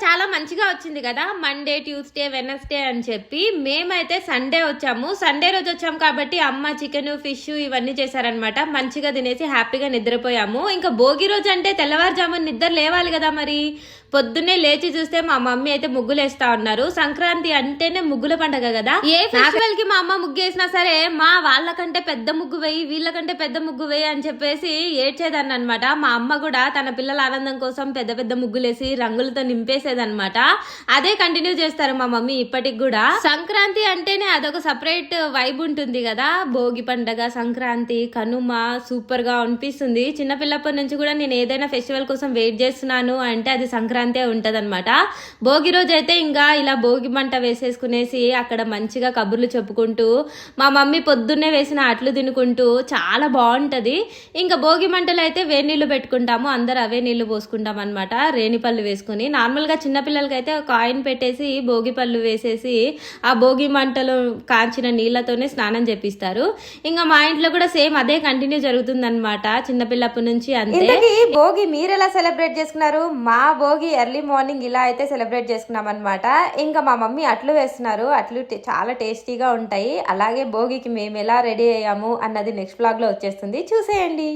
చాలా మంచిగా వచ్చింది కదా, మండే ట్యూస్డే వెనస్డే అని చెప్పి. మేమైతే సండే వచ్చాము. సండే రోజు వచ్చాము కాబట్టి అమ్మ చికెన్ ఫిష్ ఇవన్నీ చేశారనమాట. మంచిగా తినేసి హ్యాపీగా నిద్రపోయాము. ఇంకా భోగి రోజు అంటే తెల్లవారుజామున నిద్ర లేవాలి కదా, మరి పొద్దున్నే లేచి చూస్తే మా మమ్మీ అయితే ముగ్గులు వేస్తా ఉన్నారు. సంక్రాంతి అంటేనే ముగ్గుల పండగ కదా. ఏ ఫెస్టివల్ కి మా అమ్మ ముగ్గు వేసినా సరే మా వాళ్ళకంటే పెద్ద ముగ్గు వేయి, వీళ్ళకంటే పెద్ద ముగ్గు వేయి అని చెప్పేసి ఏడ్చేదాన్ని అనమాట. మా అమ్మ కూడా తన పిల్లల ఆనందం కోసం పెద్ద పెద్ద ముగ్గులేసి రంగులతో నింపేసేదన్నమాట. అదే కంటిన్యూ చేస్తారు మా మమ్మీ ఇప్పటికి కూడా. సంక్రాంతి అంటేనే అదొక సపరేట్ వైబ్ ఉంటుంది కదా. భోగి పండగ, సంక్రాంతి, కనుమ సూపర్ గా అనిపిస్తుంది. చిన్నపిల్లప్పటి నుంచి కూడా నేను ఏదైనా ఫెస్టివల్ కోసం వెయిట్ చేస్తున్నాను అంటే అది సంక్రాంతి ఉంటది అనమాట. భోగి రోజు అయితే ఇంకా ఇలా భోగి మంట వేసేసుకునేసి అక్కడ మంచిగా కబుర్లు చెప్పుకుంటూ మా మమ్మీ పొద్దున్నే వేసిన అట్లు తినుకుంటూ చాలా బాగుంటది. ఇంకా భోగి మంటలు అయితే వేడి నీళ్లు పెట్టుకుంటాము, అందరు అవే నీళ్లు పోసుకుంటాం అనమాట. రేణి పళ్ళు వేసుకుని నార్మల్ గా చిన్నపిల్లలకి అయితే ఒక కాయిన్ పెట్టేసి భోగి పళ్ళు వేసేసి ఆ భోగి మంటలు కాంచిన నీళ్లతోనే స్నానం చేపిస్తారు. ఇంకా మా ఇంట్లో కూడా సేమ్ అదే కంటిన్యూ జరుగుతుంది అనమాట చిన్నపిల్లప్పటి నుంచి. అంతే. భోగి మీరు ఎలా సెలబ్రేట్ చేసుకున్నారు? మా భోగి ఎర్లీ మార్నింగ్ ఇలా అయితే సెలబ్రేట్ చేసుకున్నాం అనమాట. ఇంకా మా మమ్మీ అట్లు వేస్తున్నారు. అట్లు చాలా టేస్టీగా ఉంటాయి. అలాగే భోగికి మేము ఎలా రెడీ అయ్యాము అన్నది నెక్స్ట్ బ్లాగ్ లో వచ్చేస్తుంది, చూసేయండి.